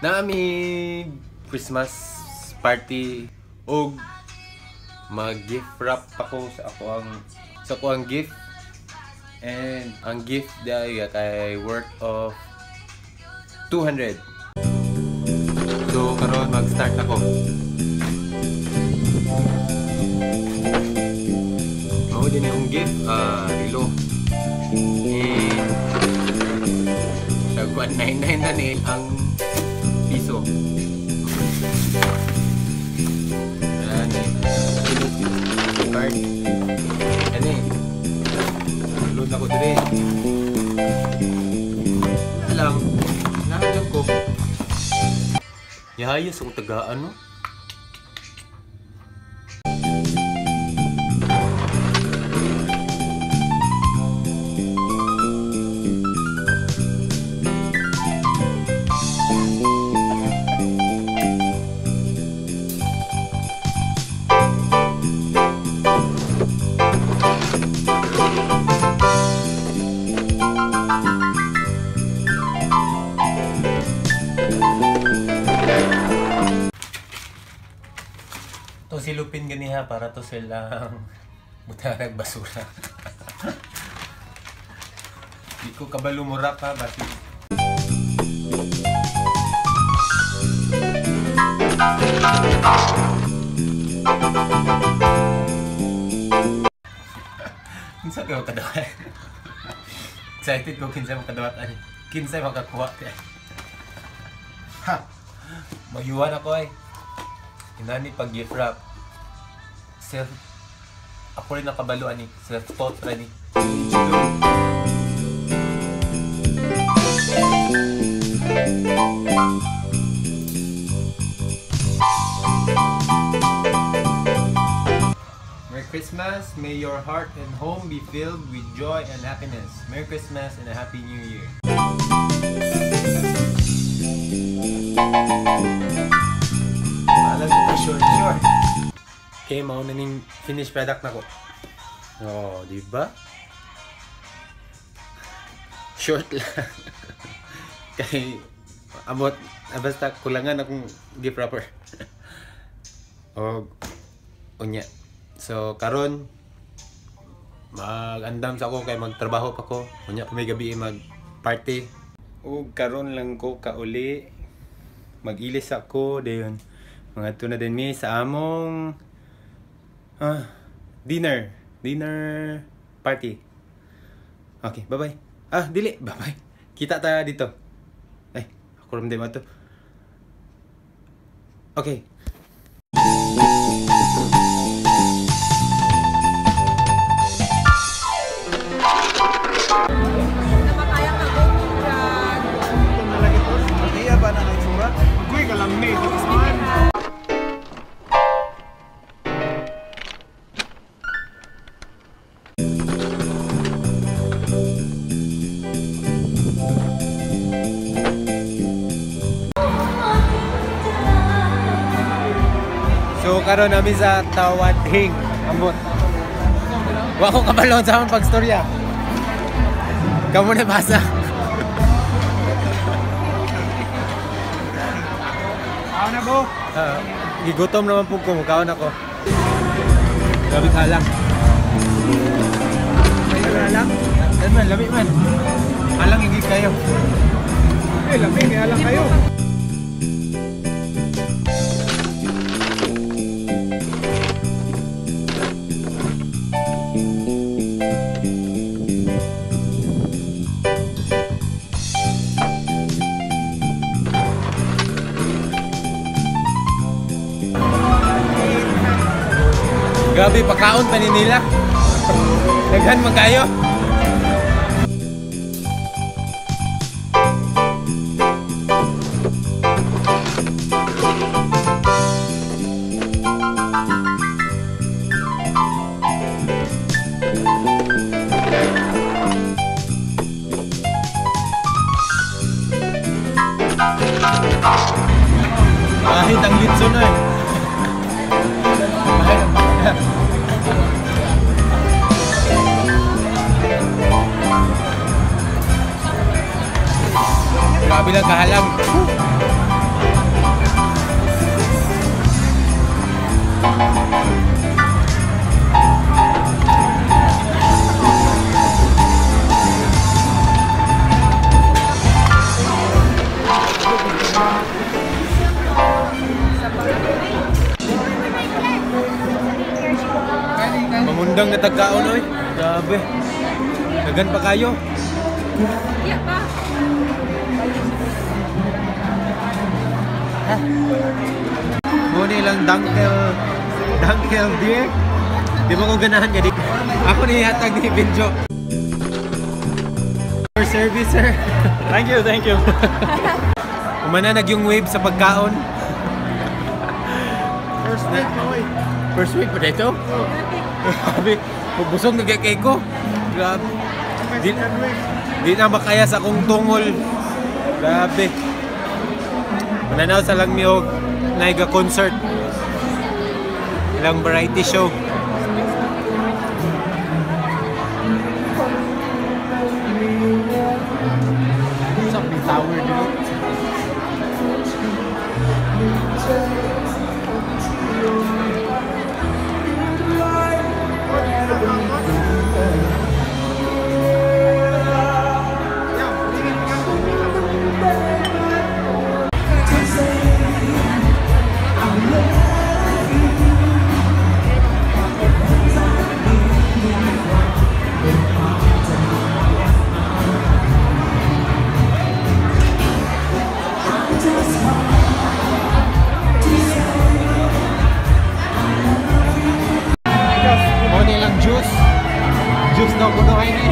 Nami Christmas party og mag-gift wrap ako sa ako ang gift, and ang gift dahil kay worth of 200. So karon mag-start ako. Mao din yung gift, relo. Nagkuhan 99 na ni ang piso. Card. Ano eh? Load ako din. Alam ko. Yahayas ang tagaan, no? To silupin ganiha para to silang butang basura. Di ko kabalo mura pa basi. Kinsa kayo kadawat? Excited ko kinsa makadawat ani. Kinsa makakuha kay. Ha. Magyuhan ako ay. Inani pag gift wrap. Self ako rin nakabalo ani, self-taught rin ni. Merry Christmas, may your heart and home be filled with joy and happiness. Merry Christmas and a Happy New Year. Alam ko short. Okay, mao na ning finished product na ko. Oh, di ba? Short lang. Kay abot basta kulangan akong gift wrapper. Og unya. So karon mag-andam sa ako kay magtrabaho pa ko. Unya pa may gabi mag-party. Og karon lang ko kauli mag-ilis ako dayon. Mga tuna din mi sa among dinner party. Okay, bye-bye. Dili, bye-bye. Kita ta dito. Ay, ako ram din mo to. Okay. So karon nami sa Tawadhing ambot. Wa ko kabalon sa akong pagstorya. Kamo na basa. Kaon na ko. Gigutom naman po ko, kaon ako. Gabi halang. Halang? Man, lami man. Halang higit kayo. Lami, halang kayo. Grabe, pagkaon pa ni nila. Daghan man kayo. Kahit ang litso na eh. Grabe lang kahalang. undang na tagkaon oy. Grabe. Dagan pa kayo. Iya pa. Muna lang Dunkel dear. Di ba ko ganahan ka di? Ako ni hatag ni Benjo. For service sir. Thank you. Umananag yung wave sa pagkaon. First week pa dito? Grabe. Busog na kay ko. Grabe. Di na makaya sa akong tungol. Grabe. Mananaw sa lang miyog naiga concert. Ilang variety show. Sa tower dito. Juice daw kuno kayo ni.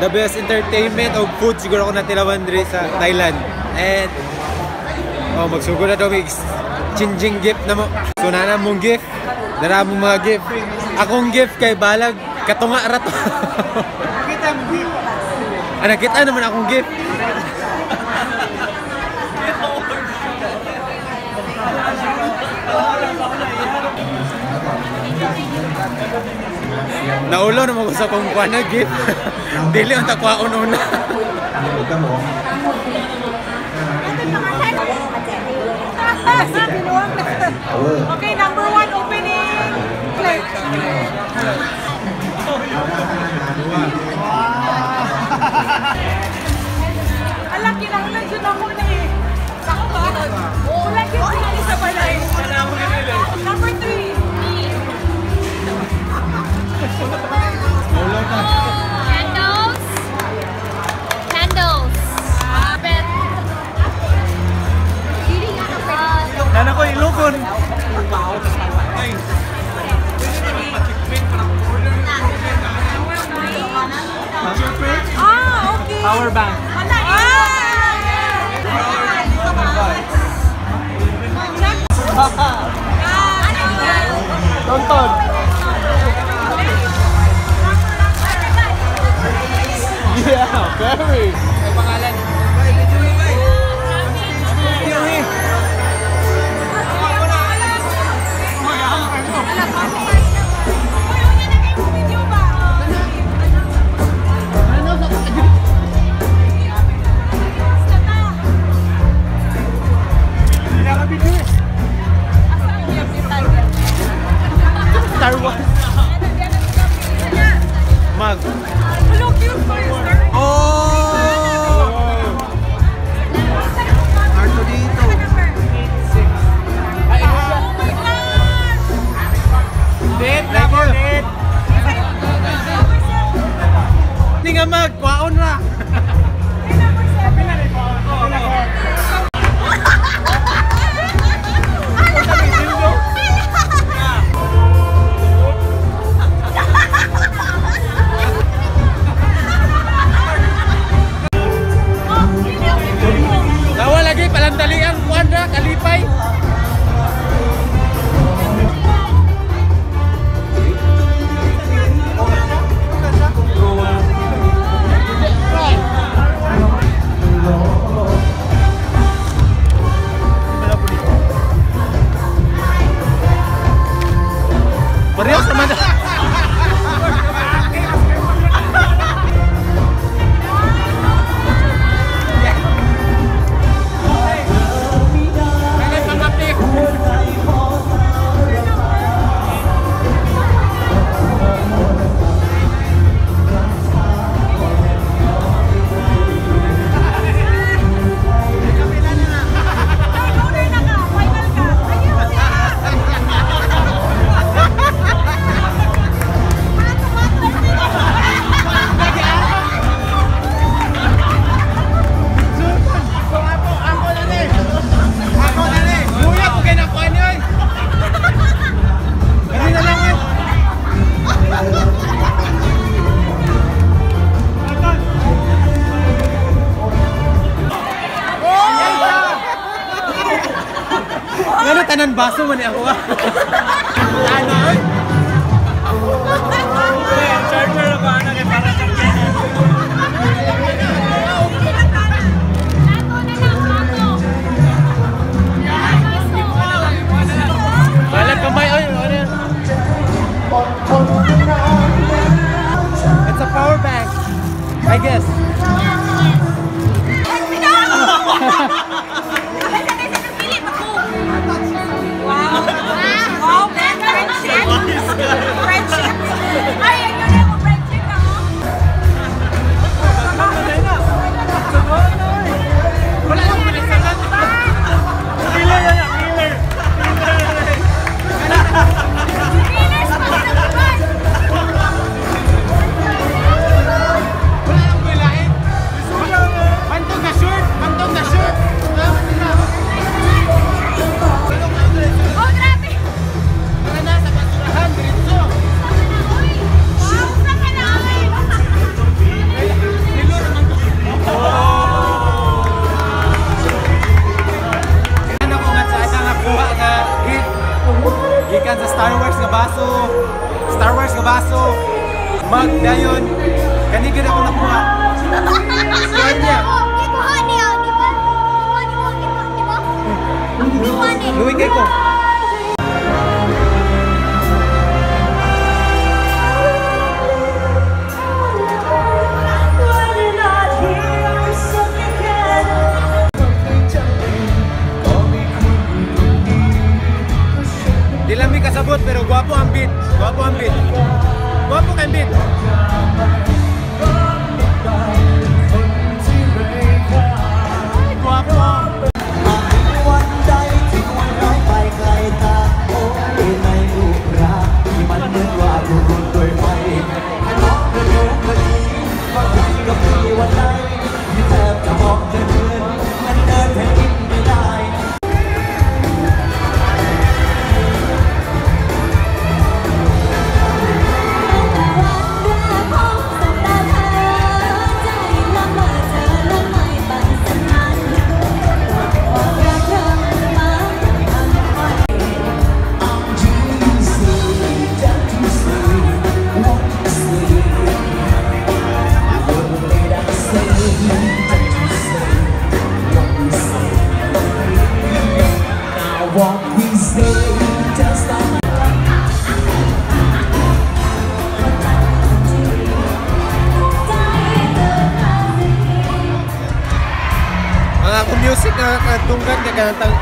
The best entertainment o food siguro ako natilawan diri sa Thailand. And magsugod na daw may changing gift na mo. So na mong gift, dara mong mga gift. Akong gift kay balag katunga ra to. Kita mo gift. Nakita naman akong gift. Naulo naman ko sa kong kuha na gift. Dili ang takwaon una. Okay, number 1 opening. Alam, kinahanglan dyan ako na eh. Ako ba? Wala yung sinali sa balay. Number 3. Candles. Nana ko ilukon. Okay. Power bank. Tonton. Yeah, very. Ang pangalan. Star Wars. Mag. Hello, cute for you, sir. Arto dito. Dead na ko, dead. Hindi nga mag, kwaon ra. Tawa lagi, palandalian, kuan ra, kalipay. baso man ako ah. Ano? Charger na ba na kay para sa wala kamay oy, ano yan? It's a power bank, I guess. Wow. Wow, friendship. Friendship. Ay, yun yung friendship na mo. Wala akong bilisan. Killer yan, killer. Finish mo na naman. Wala akong bilain. Pantong na short, pantong na short. Oh, grabe. Mga nasa basurahan, diretso. Wow, sa kanawin. Nilo naman ko. Ano ko nga sa isang nakuha nga hit. Gikan sa Star Wars nga baso. Star Wars nga baso. Mag dayon. Kanigid ako nakuha. Saan niya? Ikuha niya, di ba? Ikuha niya. Luwi kay ko. Di lang mi kasabot pero gwapo ang beat. Gwapo ang beat. Gwapo kang beat. Ay, gwapo. วันใดที่วันร้ายไปไกลตาโอ้ยในรูปรักที่มันเหมือนว่าถูกรุนด้วยไฟให้น้องเธอรู้พอดีว่าใครกับพี่วันไหนที่แทบจะมองเธอเหมือนมันเดินแผ่นดินไม่ได้ What we say just like Mga akong music na kadunggan kaya kanang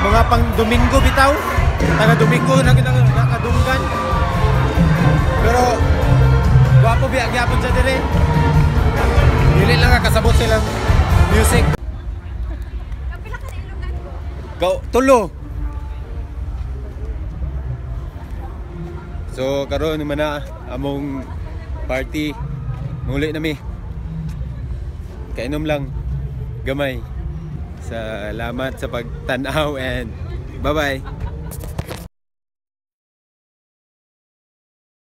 mga pang Domingo bitaw. Taga Domingo na kita nakadunggan. Pero gwapo biya gyapon sa dire. Dili lang nga kasabot silang music. Go tulo. So karon naman na among party. Muli na mi. Kainom lang gamay. Salamat sa pagtanaw and bye-bye.